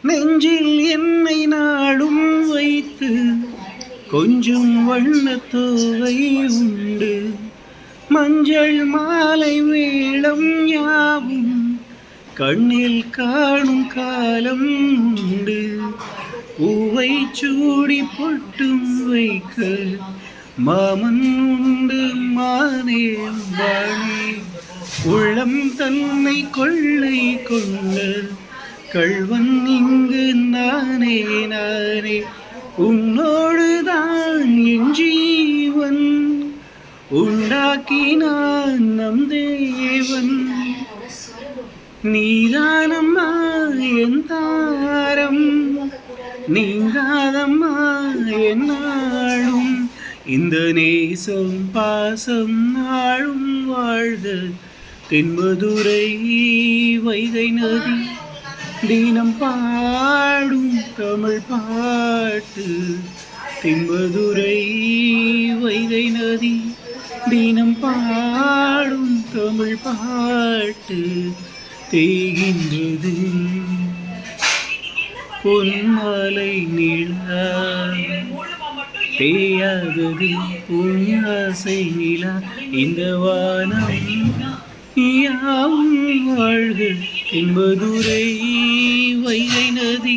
நெஞ்சில் என்னை நாடும் வைத்து கொஞ்சம் வண்ணத்தோவை உண்டு. மஞ்சள் மாலை வேளம் யாவும் கண்ணில் காணும் காலம் உண்டு. பூவை சூடி பொட்டும் வைக்க மாமன் உண்டு மானே வாணி. உள்ளம் தன்னை கொள்ளை கொண்ட கள்வன் இங்கு நானே நானே. உன்னோடுதான் என் ஜீவன் உண்டாக்கினான் நம் தேவன். நீதானம்மா என் தாரம் நீங்காதம்மா என்னாலும். இந்த நேசம் பாசம் நாளும் வாழ்க. தென்மதுரை வைகை நதி தினம் பாடும் தமிழ் பாட்டு. தென்மதுரை வைகை நதி தினம் பாடும் தமிழ் பாட்டு. தேய்கின்றது பொன்மாலை நிலா, தேயாதது உன் ஆசை நிலா. இந்த வானம் யாவும் வாழ்க. தென்மதுரை வைகை நதி.